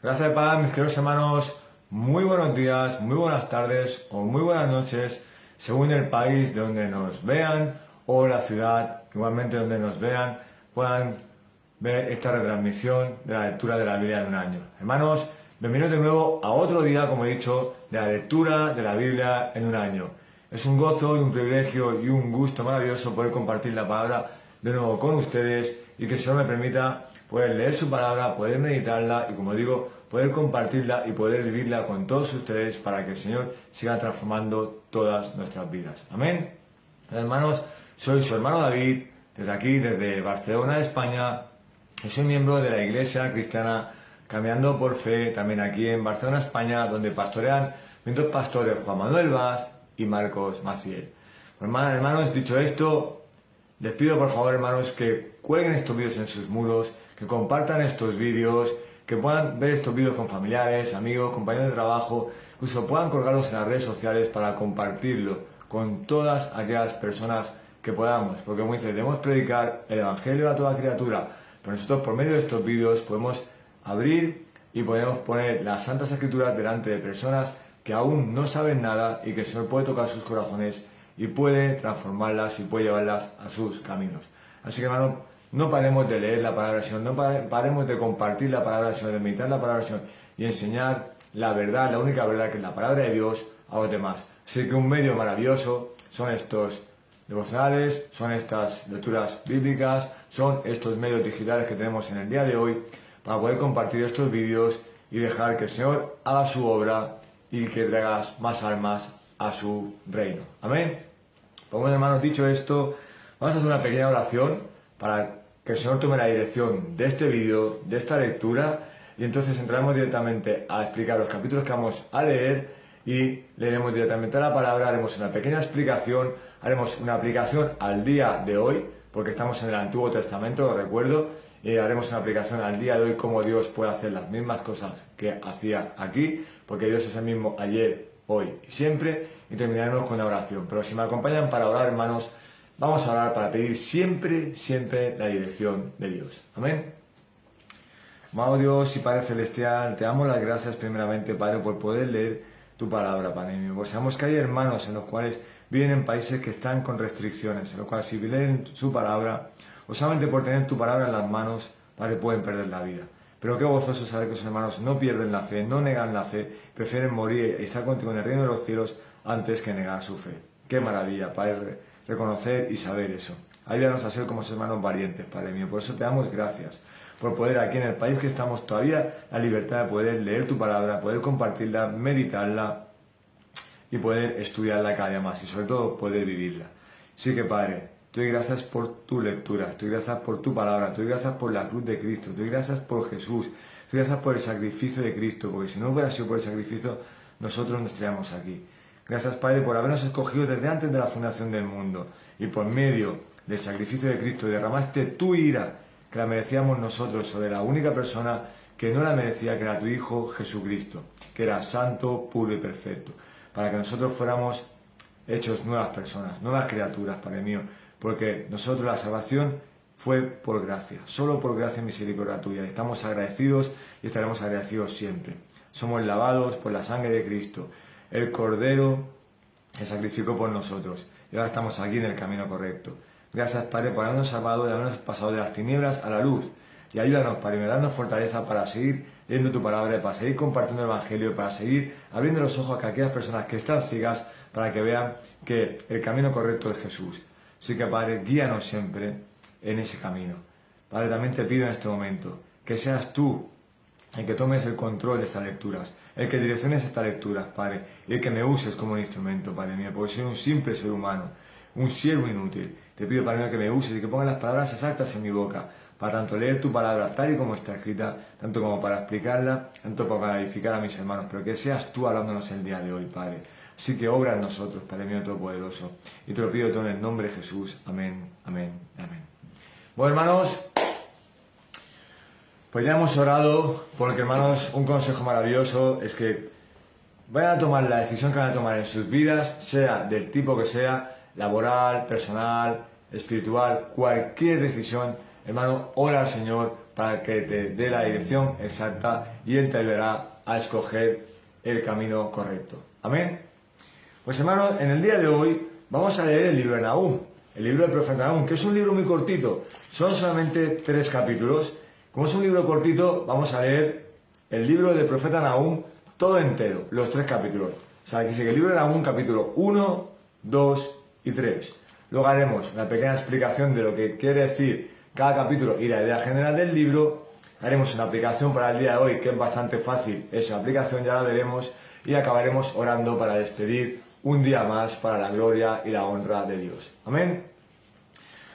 Gracias, Padre, mis queridos hermanos. Muy buenos días, muy buenas tardes o muy buenas noches, según el país de donde nos vean o la ciudad, igualmente donde nos vean, puedan ver esta retransmisión de la lectura de la Biblia en un año. Hermanos, bienvenidos de nuevo a otro día, como he dicho, de la lectura de la Biblia en un año. Es un gozo y un privilegio y un gusto maravilloso poder compartir la palabra de nuevo con ustedes y que el Señor me permita poder leer su palabra, poder meditarla y, como digo, poder compartirla y poder vivirla con todos ustedes para que el Señor siga transformando todas nuestras vidas. Amén. Hermanos, soy su hermano David, desde aquí, desde Barcelona, España, y soy miembro de la Iglesia Cristiana Caminando por Fe, también aquí en Barcelona, España, donde pastorean mis dos pastores, Juan Manuel Vaz y Marcos Maciel. Hermanos, dicho esto, les pido por favor, hermanos, que cuelguen estos vídeos en sus muros, que compartan estos vídeos, que puedan ver estos vídeos con familiares, amigos, compañeros de trabajo, incluso puedan colgarlos en las redes sociales para compartirlo con todas aquellas personas que podamos, porque como dice, debemos predicar el Evangelio a toda criatura, pero nosotros por medio de estos vídeos podemos abrir y podemos poner las Santas Escrituras delante de personas que aún no saben nada y que el Señor puede tocar sus corazones y puede transformarlas y puede llevarlas a sus caminos. Así que, hermanos, no paremos de leer la palabra del Señor, no paremos de compartir la palabra del Señor, de meditar la palabra del Señor y enseñar la verdad, la única verdad que es la palabra de Dios a los demás. Así que un medio maravilloso son estos devocionales, son estas lecturas bíblicas, son estos medios digitales que tenemos en el día de hoy para poder compartir estos vídeos y dejar que el Señor haga su obra y que traigas más almas a su reino. Amén. Pues bueno, hermanos, dicho esto, vamos a hacer una pequeña oración para que el Señor tome la dirección de este vídeo, de esta lectura, y entonces entraremos directamente a explicar los capítulos que vamos a leer y leeremos directamente la palabra, haremos una pequeña explicación, haremos una aplicación al día de hoy, porque estamos en el Antiguo Testamento, lo recuerdo, y haremos una aplicación al día de hoy, cómo Dios puede hacer las mismas cosas que hacía aquí, porque Dios es el mismo ayer, hoy y siempre, y terminaremos con una oración. Pero si me acompañan para orar, hermanos, vamos a orar para pedir siempre, siempre la dirección de Dios. Amén. Amado Dios y Padre Celestial, te damos las gracias primeramente, Padre, por poder leer tu palabra, Padre mío. Porque sabemos que hay hermanos en los cuales viven en países que están con restricciones, en los cuales si leen su palabra, o solamente por tener tu palabra en las manos, Padre, pueden perder la vida. Pero qué gozoso saber que los hermanos no pierden la fe, no negan la fe, prefieren morir y estar contigo en el reino de los cielos antes que negar su fe. Qué maravilla, Padre, reconocer y saber eso. Ayúdanos a ser como hermanos valientes, Padre mío. Por eso te damos gracias, por poder aquí en el país que estamos todavía la libertad de poder leer tu palabra, poder compartirla, meditarla y poder estudiarla cada día más y sobre todo poder vivirla. Sí que, Padre, te doy gracias por tu lectura, te doy gracias por tu palabra, te doy gracias por la cruz de Cristo, te doy gracias por Jesús, te doy gracias por el sacrificio de Cristo, porque si no hubiera sido por el sacrificio, nosotros no estaríamos aquí. Gracias, Padre, por habernos escogido desde antes de la fundación del mundo y por medio del sacrificio de Cristo derramaste tu ira, que la merecíamos nosotros, sobre la única persona que no la merecía, que era tu Hijo Jesucristo, que era santo, puro y perfecto, para que nosotros fuéramos hechos nuevas personas, nuevas criaturas, Padre mío, porque nosotros la salvación fue por gracia, solo por gracia y misericordia tuya. Estamos agradecidos y estaremos agradecidos siempre. Somos lavados por la sangre de Cristo, el Cordero que sacrificó por nosotros, y ahora estamos aquí en el camino correcto. Gracias, Padre, por habernos salvado y habernos pasado de las tinieblas a la luz. Y ayúdanos, Padre, darnos fortaleza para seguir leyendo tu palabra, para seguir compartiendo el Evangelio, para seguir abriendo los ojos a aquellas personas que están ciegas, para que vean que el camino correcto es Jesús. Así que, Padre, guíanos siempre en ese camino. Padre, también te pido en este momento que seas tú el que tomes el control de estas lecturas, el que direcciones estas lecturas, Padre, y el que me uses como un instrumento, Padre mío, porque soy un simple ser humano, un siervo inútil. Te pido, Padre mío, que me uses y que pongas las palabras exactas en mi boca, para tanto leer tu palabra tal y como está escrita, tanto como para explicarla, tanto para edificar a mis hermanos, pero que seas tú hablándonos el día de hoy, Padre. Así que obra en nosotros, Padre mío Todopoderoso. Y te lo pido todo en el nombre de Jesús. Amén, amén, amén. Bueno, hermanos, pues ya hemos orado, porque, hermanos, un consejo maravilloso es que vayan a tomar la decisión que van a tomar en sus vidas, sea del tipo que sea, laboral, personal, espiritual, cualquier decisión, hermano, ora al Señor para que te dé la dirección exacta y Él te ayudará a escoger el camino correcto. Amén. Pues hermanos, en el día de hoy vamos a leer el libro de Nahum, el libro del profeta Nahum, que es un libro muy cortito, son solamente 3 capítulos. Como es un libro cortito, vamos a leer el libro del profeta Nahum todo entero, los 3 capítulos. O sea, que sigue el libro de Nahum, capítulo 1, 2 y 3. Luego haremos una pequeña explicación de lo que quiere decir cada capítulo y la idea general del libro. Haremos una aplicación para el día de hoy, que es bastante fácil. Esa aplicación ya la veremos y acabaremos orando para despedir un día más para la gloria y la honra de Dios. Amén.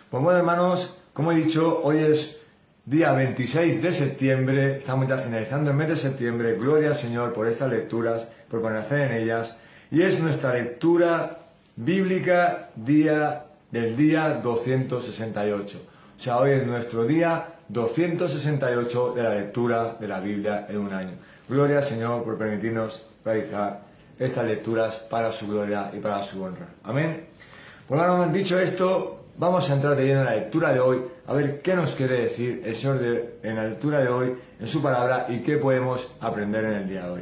Pues bueno, hermanos, como he dicho, hoy es día 26 de septiembre, estamos ya finalizando el mes de septiembre. Gloria al Señor por estas lecturas, por permanecer en ellas. Y es nuestra lectura bíblica del día 268. O sea, hoy es nuestro día 268 de la lectura de la Biblia en un año. Gloria al Señor por permitirnos realizar estas lecturas para su gloria y para su honra. Amén. Pues bueno, dicho esto, vamos a entrar de lleno en la lectura de hoy, a ver qué nos quiere decir el Señor en la lectura de hoy, en su palabra, y qué podemos aprender en el día de hoy.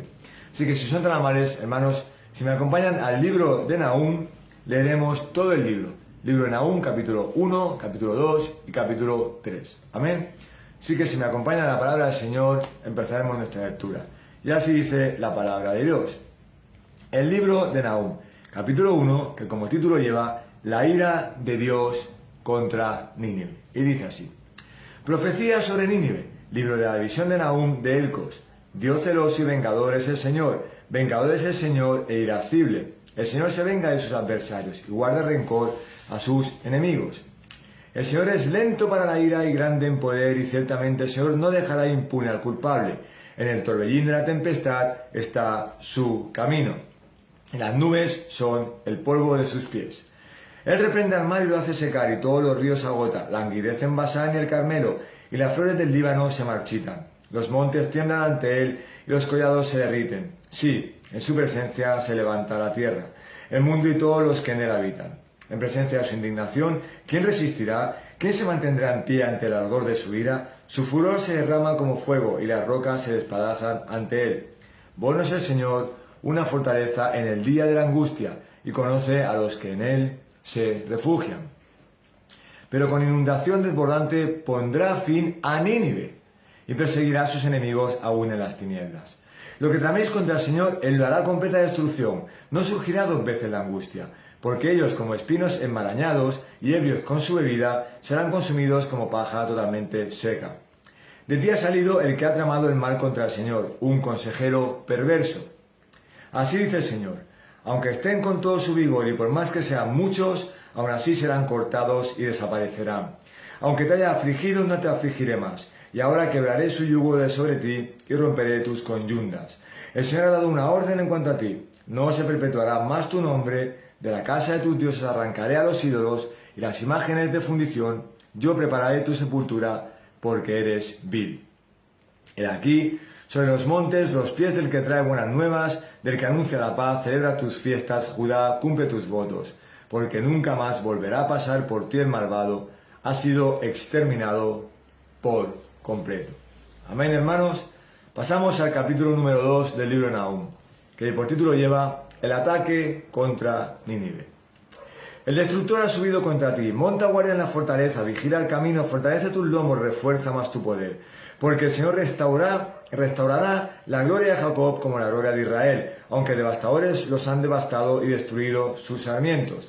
Así que si son tan amables, hermanos, si me acompañan al libro de Nahum, leeremos todo el libro. Libro de Nahum, capítulo 1, capítulo 2 y capítulo 3. Amén. Así que si me acompañan a la palabra del Señor, empezaremos nuestra lectura. Y así dice la palabra de Dios. El libro de Nahum, capítulo 1, que como título lleva la ira de Dios contra Nínive. Y dice así: Profecía sobre Nínive, libro de la visión de Nahum de Elcos. Dios celoso y vengador es el Señor, vengador es el Señor e irascible. El Señor se venga de sus adversarios y guarda rencor a sus enemigos. El Señor es lento para la ira y grande en poder, y ciertamente el Señor no dejará impune al culpable. En el torbellín de la tempestad está su camino, y las nubes son el polvo de sus pies. Él reprende al mar y lo hace secar, y todos los ríos agota. Languidecen Basán y el Carmelo, y las flores del Líbano se marchitan. Los montes tiemblan ante él, y los collados se derriten. Sí, en su presencia se levanta la tierra, el mundo y todos los que en él habitan. En presencia de su indignación, ¿quién resistirá? ¿Quién se mantendrá en pie ante el ardor de su ira? Su furor se derrama como fuego, y las rocas se despedazan ante él. Bueno es el Señor, una fortaleza en el día de la angustia, y conoce a los que en él se refugian. Pero con inundación desbordante pondrá fin a Nínive, y perseguirá a sus enemigos aún en las tinieblas. Lo que traméis contra el Señor, Él lo hará completa destrucción. No surgirá 2 veces la angustia, porque ellos, como espinos enmarañados y ebrios con su bebida, serán consumidos como paja totalmente seca. De ti ha salido el que ha tramado el mal contra el Señor, un consejero perverso. Así dice el Señor: aunque estén con todo su vigor y por más que sean muchos, aún así serán cortados y desaparecerán. Aunque te haya afligido, no te afligiré más. Y ahora quebraré su yugo de sobre ti y romperé tus conyundas. El Señor ha dado una orden en cuanto a ti: no se perpetuará más tu nombre, de la casa de tus dioses arrancaré a los ídolos y las imágenes de fundición, yo prepararé tu sepultura, porque eres vil. He aquí, sobre los montes, los pies del que trae buenas nuevas, del que anuncia la paz, celebra tus fiestas, Judá, cumple tus votos, porque nunca más volverá a pasar por ti el malvado, ha sido exterminado por completo. Amén, hermanos. Pasamos al capítulo número 2 del libro de Nahum, que por título lleva el ataque contra Nínive. El destructor ha subido contra ti, monta guardia en la fortaleza, vigila el camino, fortalece tus lomos, refuerza más tu poder. Porque el Señor restaurará la gloria de Jacob como la gloria de Israel, aunque devastadores los han devastado y destruido sus sarmientos.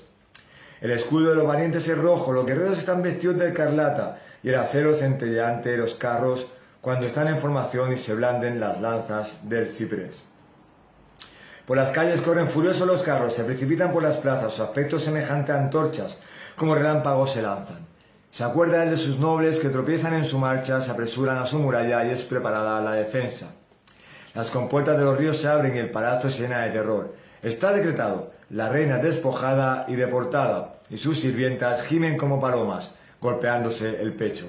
El escudo de los valientes es rojo, los guerreros están vestidos de escarlata, y el acero centella ante los carros cuando están en formación y se blanden las lanzas del ciprés. Por las calles corren furiosos los carros, se precipitan por las plazas, su aspecto semejante a antorchas, como relámpagos se lanzan. Se acuerda él de sus nobles que tropiezan en su marcha, se apresuran a su muralla y es preparada la defensa. Las compuertas de los ríos se abren y el palacio se llena de terror. Está decretado: la reina es despojada y deportada, y sus sirvientas gimen como palomas, golpeándose el pecho.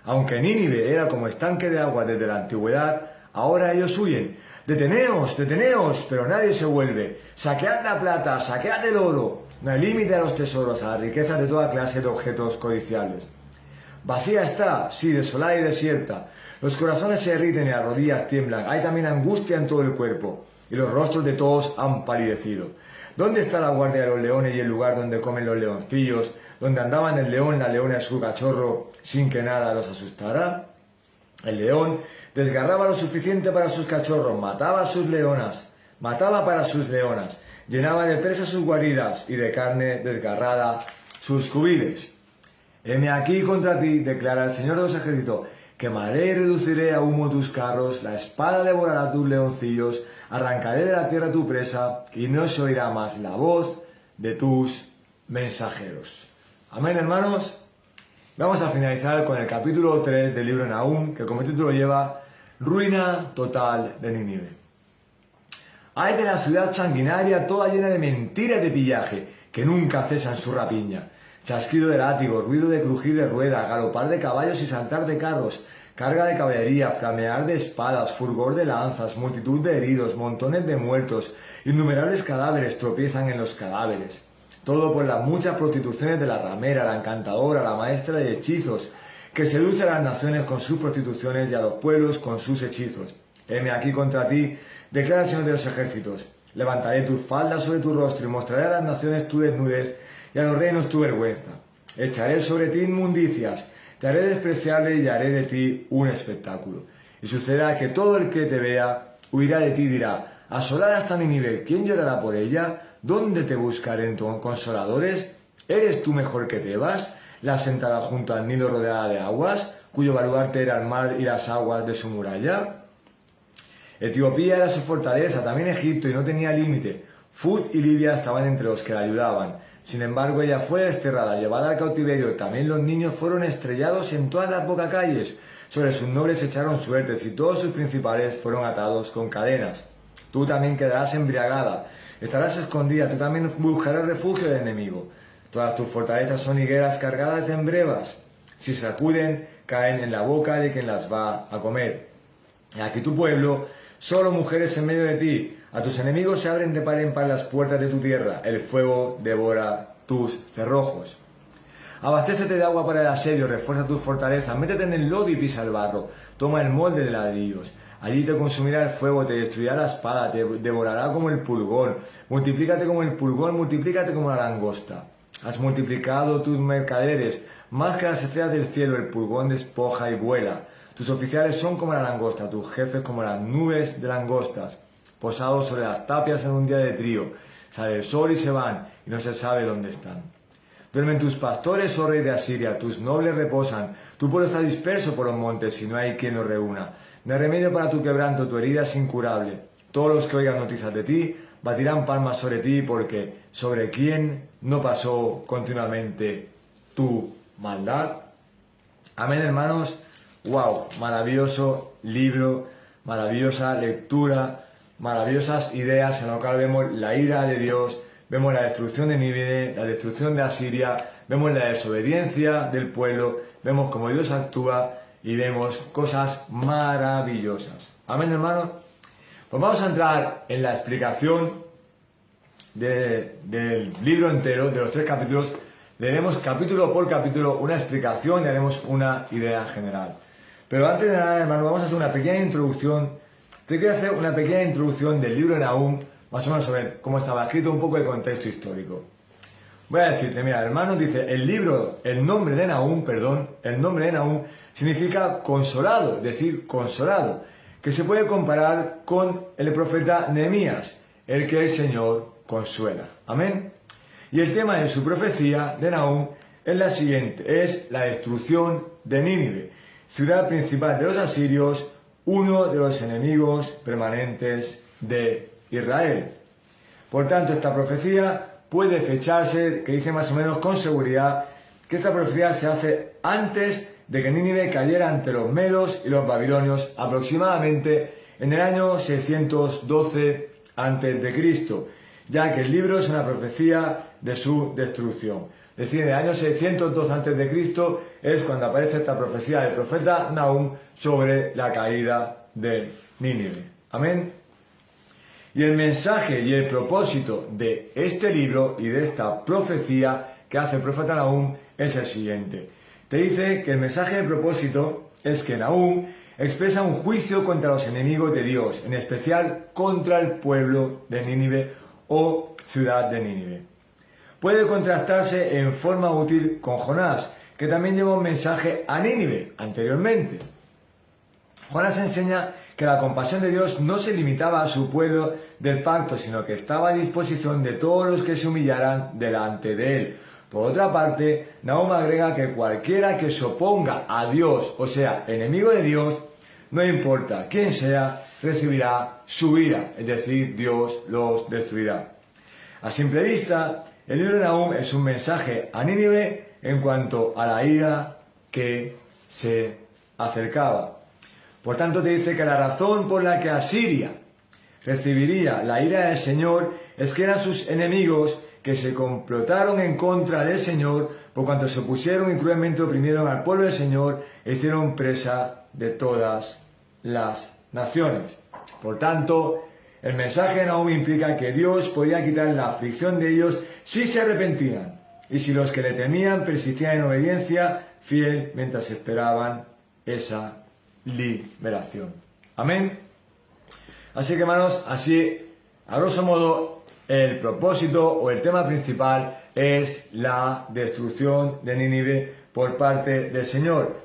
Aunque Nínive era como estanque de agua desde la antigüedad, ahora ellos huyen. ¡Deteneos, deteneos! Pero nadie se vuelve. ¡Saquead la plata, saquead el oro! No hay límite a los tesoros, a las riquezas de toda clase de objetos codiciables. Vacía está, sí, desolada y desierta. Los corazones se derriten y las rodillas tiemblan. Hay también angustia en todo el cuerpo, y los rostros de todos han palidecido. ¿Dónde está la guardia de los leones y el lugar donde comen los leoncillos, donde andaban el león, la leona y su cachorro, sin que nada los asustara? El león desgarraba lo suficiente para sus cachorros, mataba para sus leonas, llenaba de presa sus guaridas y de carne desgarrada sus cubiles. Heme aquí contra ti, declara el Señor de los ejércitos, quemaré y reduciré a humo tus carros, la espada devorará tus leoncillos, arrancaré de la tierra tu presa, y no se oirá más la voz de tus mensajeros. Amén, hermanos. Vamos a finalizar con el capítulo 3 del libro de Nahum, que como título lleva Ruina total de Nínive. Ay de la ciudad sanguinaria, toda llena de mentiras y de pillaje, que nunca cesan su rapiña. Chasquido de látigo, ruido de crujir de rueda, galopar de caballos y saltar de carros, carga de caballería, flamear de espadas, fulgor de lanzas, multitud de heridos, montones de muertos, innumerables cadáveres tropiezan en los cadáveres. Todo por las muchas prostituciones de la ramera, la encantadora, la maestra de hechizos, que seduce a las naciones con sus prostituciones y a los pueblos con sus hechizos. Heme aquí contra ti, declara el Señor de los ejércitos. Levantaré tus faldas sobre tu rostro y mostraré a las naciones tu desnudez y a los reinos tu vergüenza. Echaré sobre ti inmundicias, te haré despreciable y haré de ti un espectáculo. Y sucederá que todo el que te vea huirá de ti y dirá, asolada está Nínive, ¿quién llorará por ella? ¿Dónde te buscaré en consoladores? ¿Eres tú mejor que Tebas, la sentada junto al Nilo rodeada de aguas, cuyo baluarte era el mar y las aguas de su muralla? Etiopía era su fortaleza, también Egipto, y no tenía límite. Fut y Libia estaban entre los que la ayudaban. Sin embargo, ella fue desterrada, llevada al cautiverio. También los niños fueron estrellados en todas las bocacalles. Sobre sus nobles echaron suertes y todos sus principales fueron atados con cadenas. Tú también quedarás embriagada, estarás escondida, tú también buscarás refugio del enemigo. Todas tus fortalezas son higueras cargadas de brevas. Si sacuden, caen en la boca de quien las va a comer. Y aquí tu pueblo, solo mujeres en medio de ti. A tus enemigos se abren de par en par las puertas de tu tierra. El fuego devora tus cerrojos. Abastécete de agua para el asedio, refuerza tus fortalezas, métete en el lodo y pisa el barro. Toma el molde de ladrillos. Allí te consumirá el fuego, te destruirá la espada, te devorará como el pulgón. Multiplícate como el pulgón, multiplícate como la langosta. Has multiplicado tus mercaderes, más que las estrellas del cielo, el pulgón despoja y vuela. Tus oficiales son como la langosta, tus jefes como las nubes de langostas, posados sobre las tapias en un día de trío. Sale el sol y se van, y no se sabe dónde están. Duermen tus pastores, oh rey de Asiria, tus nobles reposan. Tu pueblo está disperso por los montes y no hay quien los reúna. No hay remedio para tu quebranto, tu herida es incurable. Todos los que oigan noticias de ti batirán palmas sobre ti, porque sobre quién no pasó continuamente tu maldad. Amén, hermanos. Wow, maravilloso libro, maravillosa lectura, maravillosas ideas en lo cual vemos la ira de Dios, vemos la destrucción de Nínive, la destrucción de Asiria, vemos la desobediencia del pueblo, vemos cómo Dios actúa y vemos cosas maravillosas. Amén, hermanos. Pues vamos a entrar en la explicación del libro entero, de los 3 capítulos. Leeremos capítulo por capítulo una explicación y haremos una idea general. Pero antes de nada, hermano, vamos a hacer una pequeña introducción. Te quiero hacer una pequeña introducción del libro de Nahum, más o menos sobre cómo estaba escrito, un poco de contexto histórico. Voy a decirte, mira, hermano, dice, el nombre de Nahum significa consolado, es decir, consolado, que se puede comparar con el profeta Nehemías, el que el Señor consuela. Amén. Y el tema de su profecía de Nahum es la siguiente, es la destrucción de Nínive, ciudad principal de los asirios, uno de los enemigos permanentes de Israel. Por tanto, esta profecía puede fecharse, que dice más o menos con seguridad, que esta profecía se hace antes de que Nínive cayera ante los medos y los babilonios, aproximadamente en el año 612 a.C., ya que el libro es una profecía de su destrucción. Es decir, en el año 612 a.C. es cuando aparece esta profecía del profeta Nahum sobre la caída de Nínive. Amén. Y el mensaje y el propósito de este libro y de esta profecía que hace el profeta Nahum es el siguiente. te dice que el mensaje de propósito es que Nahum expresa un juicio contra los enemigos de Dios, en especial contra el pueblo de Nínive o ciudad de Nínive. Puede contrastarse en forma útil con Jonás, que también lleva un mensaje a Nínive anteriormente. Jonás enseña que la compasión de Dios no se limitaba a su pueblo del pacto, sino que estaba a disposición de todos los que se humillaran delante de él. Por otra parte, Nahum agrega que cualquiera que se oponga a Dios, o sea, enemigo de Dios, no importa quién sea, recibirá su ira, es decir, Dios los destruirá. A simple vista, el libro de Nahum es un mensaje a Nínive en cuanto a la ira que se acercaba. Por tanto, te dice que la razón por la que Asiria recibiría la ira del Señor es que eran sus enemigos que se complotaron en contra del Señor, por cuanto se opusieron y cruelmente oprimieron al pueblo del Señor e hicieron presa de todas las naciones. Por tanto, el mensaje de Nahum implica que Dios podía quitar la aflicción de ellos si se arrepentían, y si los que le temían persistían en obediencia fiel mientras esperaban esa liberación. Amén. Así que, hermanos, así, a grosso modo, el propósito o el tema principal es la destrucción de Nínive por parte del Señor.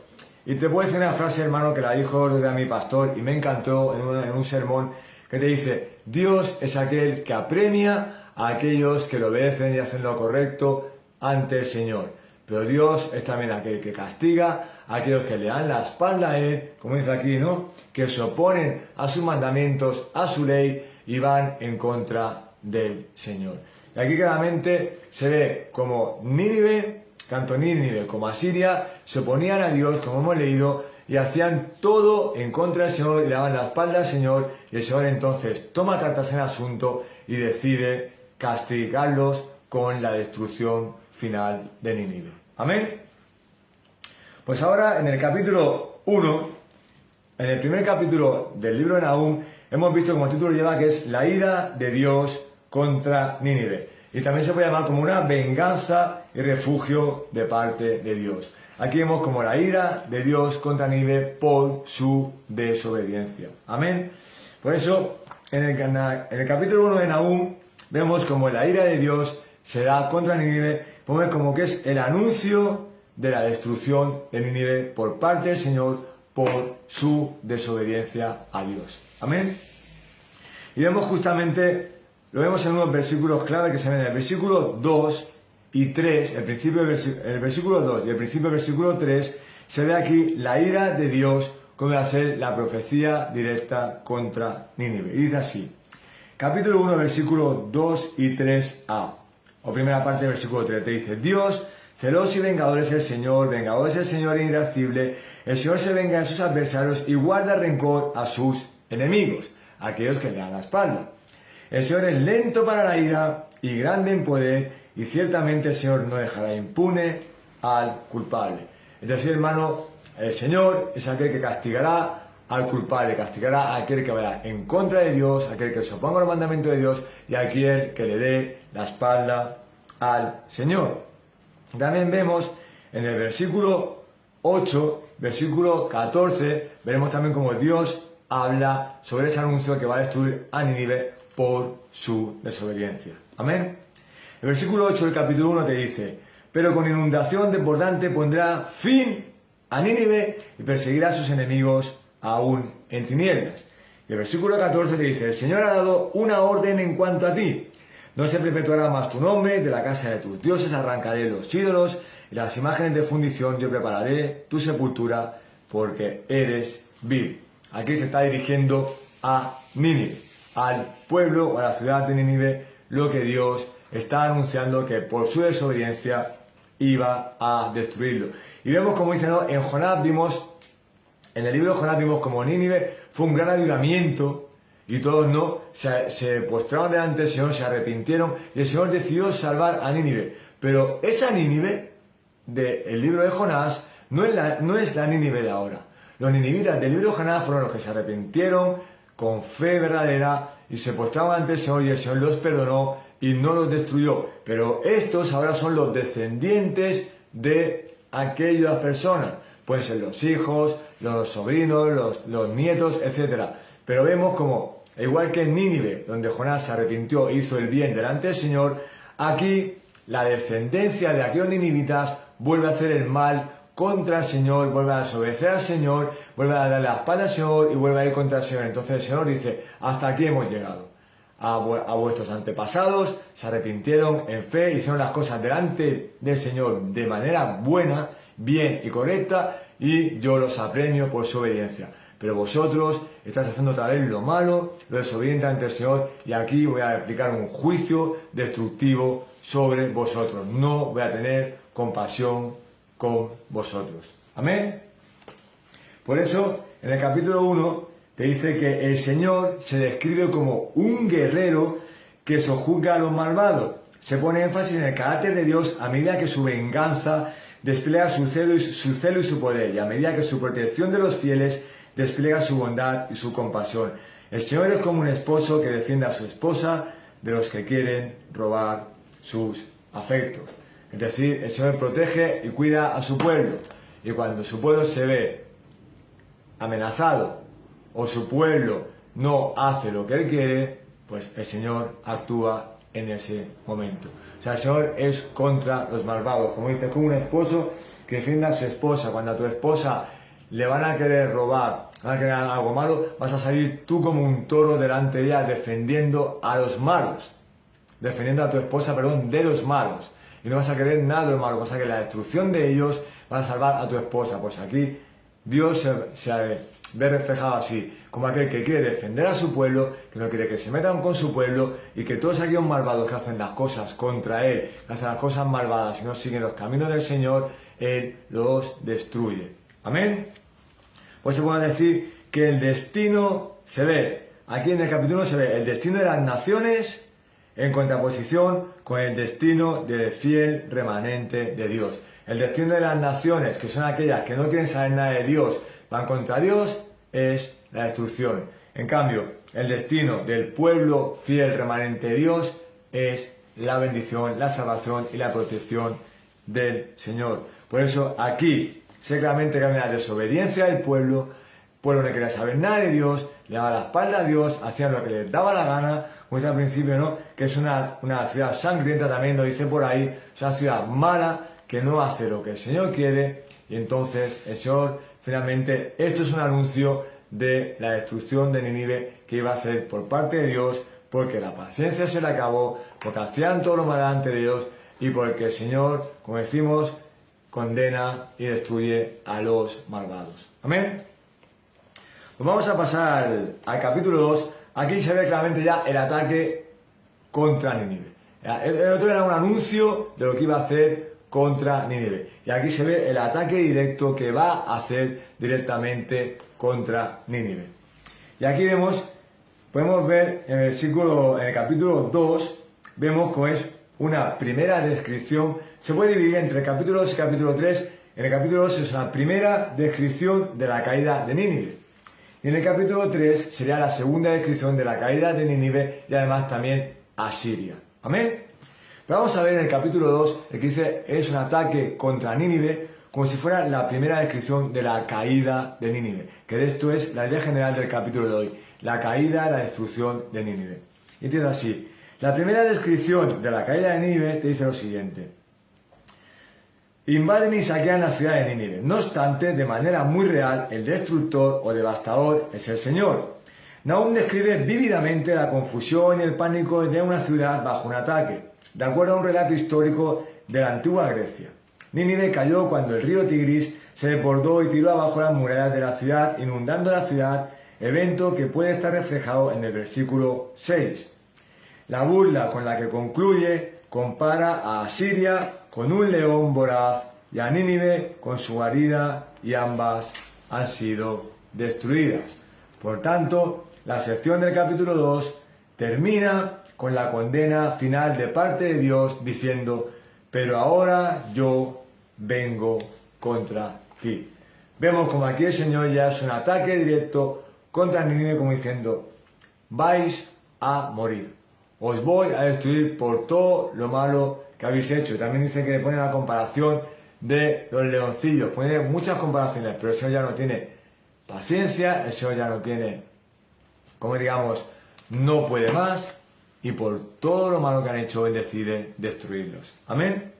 Y te puedo decir una frase, hermano, que la dijo de mi pastor y me encantó en un sermón, que te dice: Dios es aquel que apremia a aquellos que lo obedecen y hacen lo correcto ante el Señor. Pero Dios es también aquel que castiga a aquellos que le dan la espalda a Él, como dice aquí, ¿no? Que se oponen a sus mandamientos, a su ley y van en contra del Señor. Y aquí claramente se ve como Nínive, tanto Nínive como Asiria, se oponían a Dios, como hemos leído, y hacían todo en contra del Señor, y le daban la espalda al Señor, y el Señor entonces toma cartas en el asunto y decide castigarlos con la destrucción final de Nínive. Amén. Pues ahora en el capítulo 1, en el primer capítulo del libro de Nahum, hemos visto como el título lleva que es la ira de Dios contra Nínive. Y también se puede llamar como una venganza y refugio de parte de Dios. Aquí vemos como la ira de Dios contra Nínive por su desobediencia. Amén. Por eso, en el capítulo 1 de Nahum, vemos como la ira de Dios se da contra Nínive, vemos como que es el anuncio de la destrucción de Nínive por parte del Señor por su desobediencia a Dios. Amén. Y vemos justamente, lo vemos en unos versículos clave que se ven en el versículo 2 y 3, el versículo 2 y el principio del versículo 3, se ve aquí la ira de Dios como va a ser la profecía directa contra Nínive. Y dice así, capítulo 1, versículo 2 y 3a, o primera parte del versículo 3, te dice: Dios, celoso y vengador es el Señor irascible, el Señor se venga de sus adversarios y guarda rencor a sus enemigos, aquellos que le dan la espalda. El Señor es lento para la ira y grande en poder, y ciertamente el Señor no dejará impune al culpable. Es decir, hermano, el Señor es aquel que castigará al culpable, castigará a aquel que vaya en contra de Dios, aquel que se oponga al mandamiento de Dios y a aquel que le dé la espalda al Señor. También vemos en el versículo 8, versículo 14, veremos también cómo Dios habla sobre ese anuncio que va a destruir a Nínive por su desobediencia. Amén. El versículo 8 del capítulo 1 te dice: pero con inundación desbordante pondrá fin a Nínive y perseguirá a sus enemigos aún en tinieblas. Y el versículo 14 te dice: el Señor ha dado una orden en cuanto a ti. No se perpetuará más tu nombre, de la casa de tus dioses arrancaré los ídolos y las imágenes de fundición, yo prepararé tu sepultura porque eres vil. Aquí se está dirigiendo a Nínive, al pueblo o a la ciudad de Nínive, lo que Dios está anunciando que por su desobediencia iba a destruirlo. Y vemos como dice, ¿no? En el libro de Jonás vimos como Nínive fue un gran avivamiento y todos no se postraron delante del Señor, se arrepintieron y el Señor decidió salvar a Nínive. Pero esa Nínive del libro de Jonás no es la Nínive de ahora. Los ninivitas del libro de Jonás fueron los que se arrepintieron con fe verdadera y se postraron ante el Señor y el Señor los perdonó y no los destruyó. Pero estos ahora son los descendientes de aquellas personas. Pueden ser los hijos, los sobrinos, los nietos, etc. Pero vemos como, igual que en Nínive, donde Jonás se arrepintió e hizo el bien delante del Señor, aquí la descendencia de aquellos ninivitas vuelve a hacer el mal contra el Señor, vuelve a desobedecer al Señor, vuelve a darle la espalda al Señor y vuelve a ir contra el Señor. Entonces el Señor dice, hasta aquí hemos llegado. A vuestros antepasados se arrepintieron en fe, hicieron las cosas delante del Señor de manera buena, bien y correcta, y yo los apremio por su obediencia. Pero vosotros estáis haciendo otra vez lo malo, lo desobediente ante el Señor, y aquí voy a aplicar un juicio destructivo sobre vosotros. No voy a tener compasión con vosotros. Amén. Por eso, en el capítulo 1, te dice que el Señor se describe como un guerrero que sojuzga a los malvados. Se pone énfasis en el carácter de Dios a medida que su venganza despliega su celo y su poder, y a medida que su protección de los fieles despliega su bondad y su compasión. El Señor es como un esposo que defiende a su esposa de los que quieren robar sus afectos. Es decir, el Señor protege y cuida a su pueblo. Y cuando su pueblo se ve amenazado o su pueblo no hace lo que Él quiere, pues el Señor actúa en ese momento. O sea, el Señor es contra los malvados. Como dice, como un esposo que defiende a su esposa. Cuando a tu esposa le van a querer robar, van a querer algo malo, vas a salir tú como un toro delante de ella defendiendo a los malos. Defendiendo a tu esposa, perdón, de los malos. Y no vas a querer nada de los malos, vas a querer la destrucción de ellos, vas a salvar a tu esposa. Pues aquí Dios se ve reflejado así, como aquel que quiere defender a su pueblo, que no quiere que se metan con su pueblo, y que todos aquellos malvados que hacen las cosas contra Él, que hacen las cosas malvadas y no siguen los caminos del Señor, Él los destruye. Amén. Pues se puede decir que el destino se ve, aquí en el capítulo se ve el destino de las naciones en contraposición con el destino del fiel remanente de Dios. El destino de las naciones, que son aquellas que no quieren saber nada de Dios, van contra Dios, es la destrucción. En cambio, el destino del pueblo fiel remanente de Dios es la bendición, la salvación y la protección del Señor. Por eso aquí sé claramente que hay una desobediencia del pueblo no quería saber nada de Dios, le daba la espalda a Dios, hacían lo que les daba la gana, como dice al principio, ¿no? Que es una ciudad sangrienta, también lo dice por ahí, es una ciudad mala, que no hace lo que el Señor quiere, y entonces el Señor, finalmente, esto es un anuncio de la destrucción de Nínive que iba a hacer por parte de Dios, porque la paciencia se le acabó, porque hacían todo lo mal delante de Dios, y porque el Señor, como decimos, condena y destruye a los malvados. Amén. Pues vamos a pasar al capítulo 2. Aquí se ve claramente ya el ataque contra Nínive. El otro era un anuncio de lo que iba a hacer contra Nínive. Y aquí se ve el ataque directo que va a hacer directamente contra Nínive. Y aquí podemos ver en el capítulo 2, vemos cómo es una primera descripción. Se puede dividir entre el capítulo 2 y el capítulo 3. En el capítulo 2 es una primera descripción de la caída de Nínive. Y en el capítulo 3 sería la segunda descripción de la caída de Nínive y además también Asiria. Amén. Pero vamos a ver en el capítulo 2, el que dice es un ataque contra Nínive, como si fuera la primera descripción de la caída de Nínive. Que de esto es la idea general del capítulo de hoy. La caída, la destrucción de Nínive. Y dice así. La primera descripción de la caída de Nínive te dice lo siguiente. Invaden y saquean la ciudad de Nínive. No obstante, de manera muy real, el destructor o devastador es el Señor. Nahum describe vívidamente la confusión y el pánico de una ciudad bajo un ataque, de acuerdo a un relato histórico de la antigua Grecia. Nínive cayó cuando el río Tigris se desbordó y tiró abajo las murallas de la ciudad, inundando la ciudad, evento que puede estar reflejado en el versículo 6. La burla con la que concluye compara a Asiria con un león voraz y a Nínive con su guarida, y ambas han sido destruidas. Por tanto, la sección del capítulo 2 termina con la condena final de parte de Dios diciendo, pero ahora yo vengo contra ti. Vemos como aquí el Señor ya es un ataque directo contra Nínive, como diciendo, vais a morir. Os voy a destruir por todo lo malo que habéis hecho. También dice que le pone la comparación de los leoncillos, pone muchas comparaciones, pero el Señor ya no tiene paciencia, el Señor ya no tiene, como digamos, no puede más, y por todo lo malo que han hecho, Él decide destruirlos. Amén.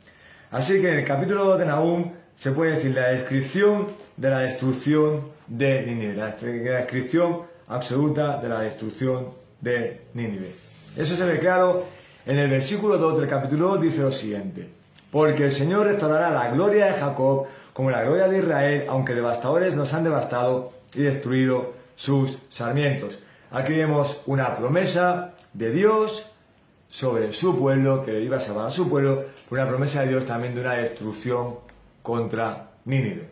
Así que en el capítulo 2 de Nahum se puede decir la descripción de la destrucción de Nínive, la descripción absoluta de la destrucción de Nínive. Eso se ve claro en el versículo 2 del capítulo 2, dice lo siguiente: porque el Señor restaurará la gloria de Jacob como la gloria de Israel, aunque devastadores los han devastado y destruido sus sarmientos. Aquí vemos una promesa de Dios sobre su pueblo, que iba a salvar a su pueblo, una promesa de Dios también de una destrucción contra Nínive.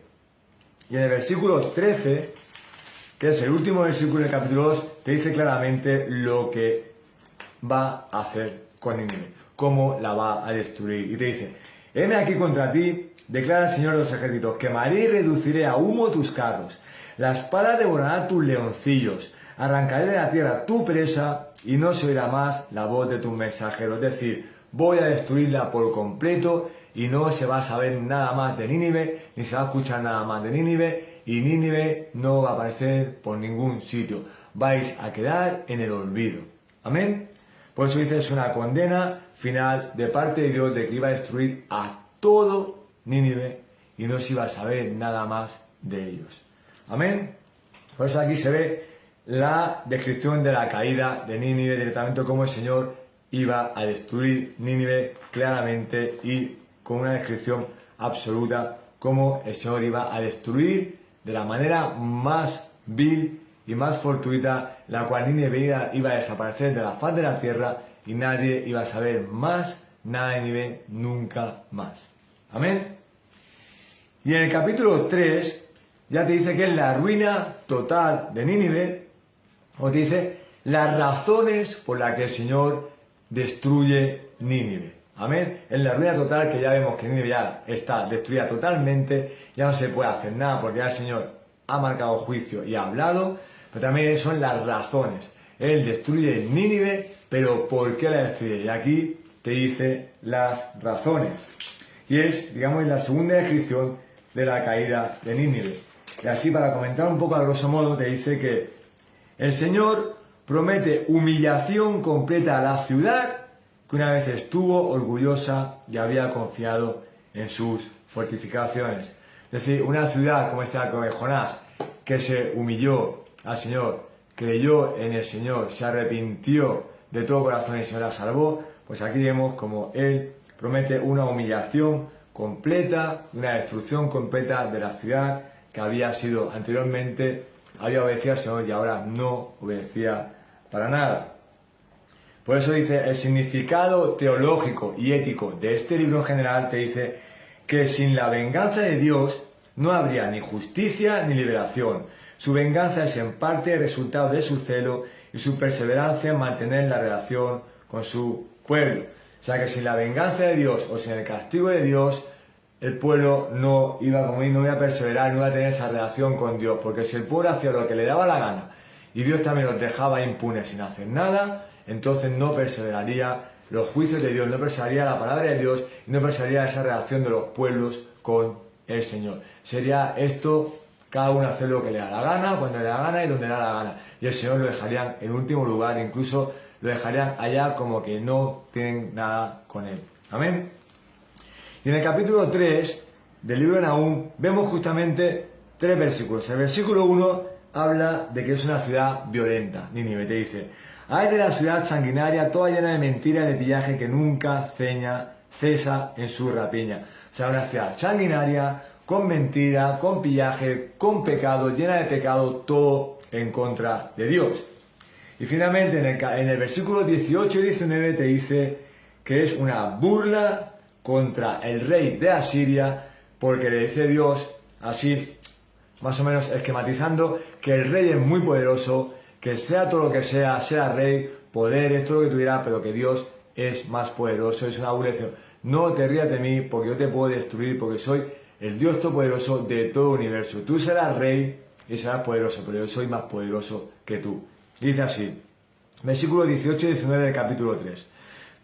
Y en el versículo 13, que es el último versículo del capítulo 2, te dice claramente lo que va a hacer con Nínive, cómo la va a destruir. Y te dice: heme aquí contra ti, declara el Señor de los ejércitos, quemaré y reduciré a humo tus carros, la espada devorará tus leoncillos, arrancaré de la tierra tu presa y no se oirá más la voz de tus mensajeros. Es decir, voy a destruirla por completo y no se va a saber nada más de Nínive, ni se va a escuchar nada más de Nínive, y Nínive no va a aparecer por ningún sitio. Vais a quedar en el olvido. Amén. Por eso dice, es una condena final de parte de Dios de que iba a destruir a todo Nínive y no se iba a saber nada más de ellos. Amén. Por eso aquí se ve la descripción de la caída de Nínive, directamente cómo el Señor iba a destruir Nínive claramente y con una descripción absoluta, cómo el Señor iba a destruir de la manera más vil y más fortuita, la cual Nínive iba a desaparecer de la faz de la tierra y nadie iba a saber más nada de Nínive nunca más. Amén. Y en el capítulo 3 ya te dice que es la ruina total de Nínive, o te dice las razones por las que el Señor destruye Nínive. Amén. Es la ruina total, que ya vemos que Nínive ya está destruida totalmente, ya no se puede hacer nada porque ya el Señor ha marcado juicio y ha hablado, pero también son las razones. Él destruye Nínive, pero ¿por qué la destruye? Y aquí te dice las razones. Y es, digamos, la segunda descripción de la caída de Nínive. Y así, para comentar un poco a grosso modo, te dice que el Señor promete humillación completa a la ciudad que una vez estuvo orgullosa y había confiado en sus fortificaciones. Es decir, una ciudad como esta de Jonás, que se humilló al Señor, creyó en el Señor, se arrepintió de todo corazón y el Señor la salvó, pues aquí vemos como Él promete una humillación completa, una destrucción completa de la ciudad que había sido anteriormente, había obedecido al Señor y ahora no obedecía para nada. Por eso dice, el significado teológico y ético de este libro en general te dice que sin la venganza de Dios no habría ni justicia ni liberación. Su venganza es en parte el resultado de su celo y su perseverancia en mantener la relación con su pueblo. O sea que sin la venganza de Dios o sin el castigo de Dios, el pueblo no iba a perseverar, no iba a tener esa relación con Dios. Porque si el pueblo hacía lo que le daba la gana y Dios también los dejaba impunes sin hacer nada, entonces no perseveraría los juicios de Dios, no perseveraría la palabra de Dios y no perseveraría esa relación de los pueblos con el Señor. Sería esto, cada uno hacer lo que le da la gana, cuando le da la gana y donde le da la gana. Y el Señor lo dejarían en último lugar, incluso lo dejarían allá como que no tienen nada con Él. Amén. Y en el capítulo 3 del libro de Nahum vemos justamente 3 versículos. El versículo 1 habla de que es una ciudad violenta. Nínive te dice: ay de la ciudad sanguinaria, toda llena de mentira y de pillaje, que nunca cesa en su rapiña. O sea, una ciudad sanguinaria, con mentira, con pillaje, con pecado, llena de pecado, todo en contra de Dios. Y finalmente en el versículo 18 y 19 te dice que es una burla contra el rey de Asiria, porque le dice Dios, así más o menos esquematizando, que el rey es muy poderoso, que sea todo lo que sea rey, poder, es todo lo que tuviera, pero que Dios es más poderoso. Es una burla. No te rías de mí, porque yo te puedo destruir, porque soy el Dios todopoderoso de todo el universo. Tú serás rey y serás poderoso, pero yo soy más poderoso que tú. Dice así, versículo 18 y 19 del capítulo 3.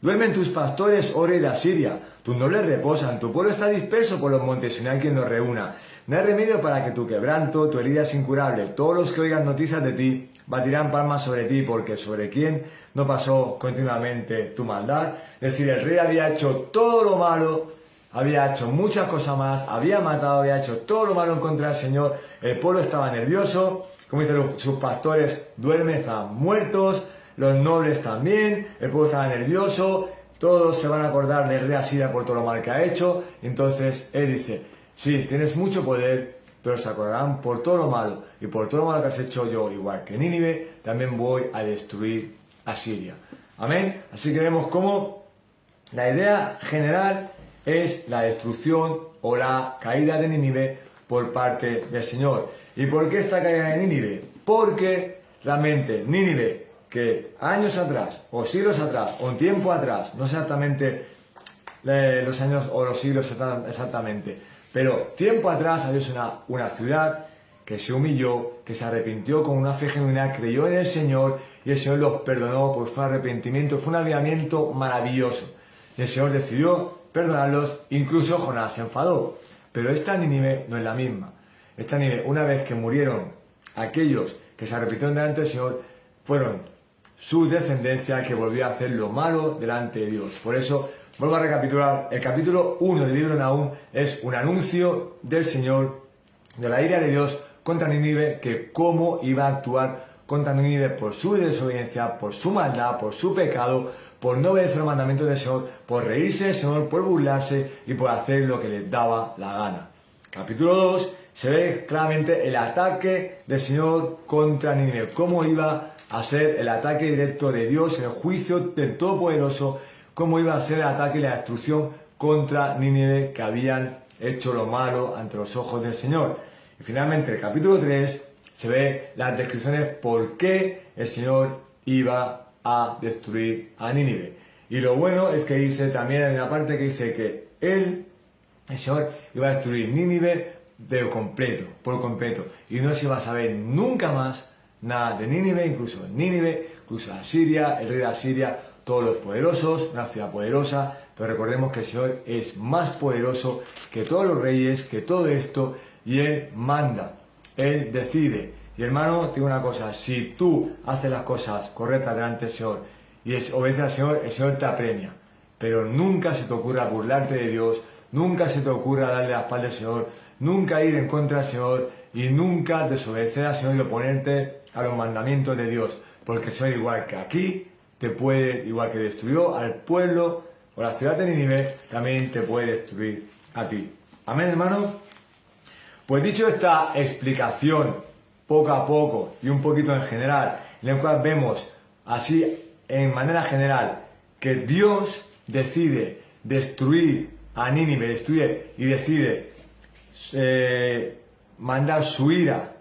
Duermen tus pastores, oh rey de Asiria, tus nobles reposan, tu pueblo está disperso por los montes y no hay quien los reúna. No hay remedio para que tu quebranto, tu herida es incurable. Todos los que oigan noticias de ti batirán palmas sobre ti, porque sobre quién no pasó continuamente tu maldad. Es decir, el rey había hecho todo lo malo, había hecho muchas cosas más, había matado, había hecho todo lo malo en contra del Señor. El pueblo estaba nervioso, como dicen sus pastores, duermen, estaban muertos, los nobles también, el pueblo estaba nervioso, todos se van a acordar del rey Asiria por todo lo mal que ha hecho. Entonces él dice, sí, tienes mucho poder, pero se acordarán por todo lo malo, y por todo lo malo que has hecho yo, igual que Nínive, también voy a destruir a Siria. Amén. Así que vemos cómo la idea general es la destrucción o la caída de Nínive por parte del Señor. ¿Y por qué esta caída de Nínive? Porque realmente Nínive, que años atrás, o siglos atrás, o un tiempo atrás, no exactamente los años o los siglos exactamente, pero tiempo atrás había una ciudad que se humilló, que se arrepintió con una fe genuina, creyó en el Señor y el Señor los perdonó, pues fue un arrepentimiento, fue un avivamiento maravilloso. Y el Señor decidió perdonarlos, incluso Jonás se enfadó. Pero esta Nínive no es la misma. Esta Nínive, una vez que murieron aquellos que se arrepintieron delante del Señor, fueron su descendencia que volvió a hacer lo malo delante de Dios. Por eso, vuelvo a recapitular, el capítulo 1 del libro de Nahum es un anuncio del Señor, de la ira de Dios contra Nínive, que cómo iba a actuar contra Nínive por su desobediencia, por su maldad, por su pecado, por no obedecer los mandamientos del Señor, por reírse del Señor, por burlarse y por hacer lo que les daba la gana. Capítulo 2 se ve claramente el ataque del Señor contra Nínive, cómo iba a ser el ataque directo de Dios, el juicio del Todopoderoso, cómo iba a ser el ataque y la destrucción contra Nínive, que habían hecho lo malo ante los ojos del Señor. Y finalmente, el capítulo 3 se ve las descripciones por qué el Señor iba a destruir a Nínive. Y lo bueno es que dice también en una parte que dice que el Señor iba a destruir Nínive por completo. Y no se iba a saber nunca más nada de Nínive, incluso Asiria, el rey de Asiria, todos los poderosos, una ciudad poderosa, pero recordemos que el Señor es más poderoso que todos los reyes, que todo esto, y Él manda, Él decide. Y hermano, te digo una cosa, si tú haces las cosas correctas delante del Señor y obedeces al Señor, el Señor te apremia. Pero nunca se te ocurra burlarte de Dios, nunca se te ocurra darle la espalda al Señor, nunca ir en contra del Señor y nunca desobedecer al Señor y oponerte a los mandamientos de Dios. Porque el Señor, igual que aquí, te puede, igual que destruyó al pueblo o la ciudad de Nínive, también te puede destruir a ti. Amén, hermano. Pues dicho esta explicación, poco a poco y un poquito en general, en el cual vemos así en manera general que Dios decide destruir a Nínive, y decide mandar su ira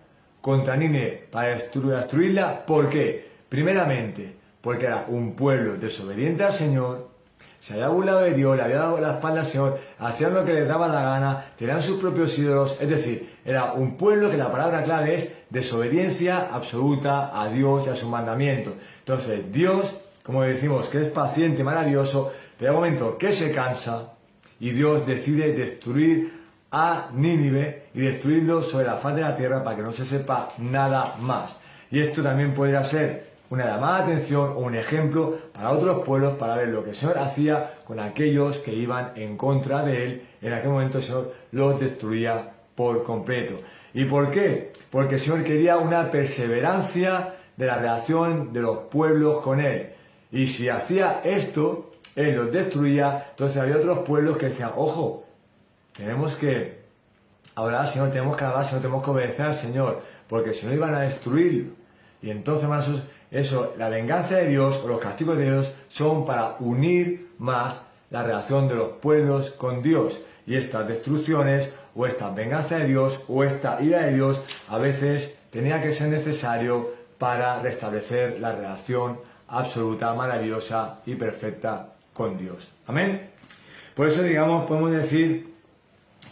contra Nínive para destruirla. ¿Por qué? Primeramente, porque era un pueblo desobediente al Señor, se había burlado de Dios, le había dado la espalda al Señor, hacían lo que les daba la gana, tenían sus propios ídolos, es decir, era un pueblo que la palabra clave es desobediencia absoluta a Dios y a sus mandamientos. Entonces Dios, como decimos, que es paciente, maravilloso, llega un momento que se cansa y Dios decide destruir a Nínive y destruirlo sobre la faz de la tierra para que no se sepa nada más. Y esto también podría ser una llamada de atención o un ejemplo para otros pueblos para ver lo que el Señor hacía con aquellos que iban en contra de Él. En aquel momento el Señor los destruía por completo. ¿Y por qué? Porque el Señor quería una perseverancia de la relación de los pueblos con Él. Y si hacía esto, Él los destruía, entonces había otros pueblos que decían, ojo, tenemos que adorar al Señor, tenemos que alabar al Señor, tenemos que obedecer al Señor, porque si no iban a destruirlo. Y entonces, hermanos, eso, la venganza de Dios o los castigos de Dios son para unir más la relación de los pueblos con Dios. Y estas destrucciones o esta venganza de Dios o esta ira de Dios a veces tenía que ser necesario para restablecer la relación absoluta, maravillosa y perfecta con Dios. Amén. Por eso, digamos, podemos decir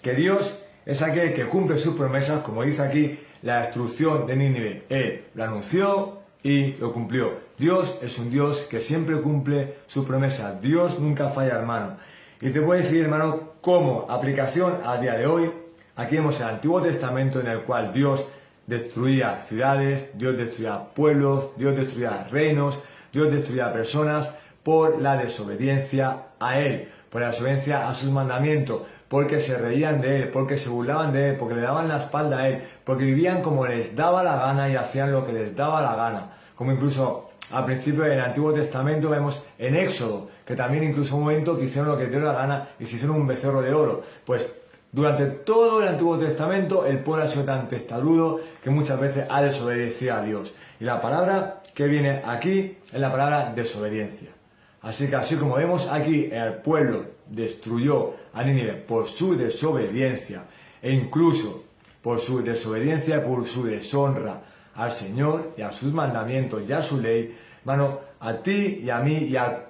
que Dios es aquel que cumple sus promesas, como dice aquí, la destrucción de Nínive. Él lo anunció, y lo cumplió. Dios es un Dios que siempre cumple su promesa. Dios nunca falla, hermano. Y te voy a decir, hermano, como aplicación a día de hoy, aquí vemos el Antiguo Testamento en el cual Dios destruía ciudades, Dios destruía pueblos, Dios destruía reinos, Dios destruía personas por la desobediencia a Él, por la desobediencia a sus mandamientos, porque se reían de Él, porque se burlaban de Él, porque le daban la espalda a Él, porque vivían como les daba la gana y hacían lo que les daba la gana. Como incluso al principio del Antiguo Testamento vemos en Éxodo, que también incluso un momento que hicieron lo que les dio la gana y se hicieron un becerro de oro. Pues durante todo el Antiguo Testamento el pueblo ha sido tan testarudo que muchas veces ha desobedecido a Dios. Y la palabra que viene aquí es la palabra desobediencia. Así que así como vemos aquí, el pueblo destruyó a Nínive por su desobediencia e incluso por su desobediencia y por su deshonra al Señor y a sus mandamientos y a su ley, hermano, a ti y a mí y a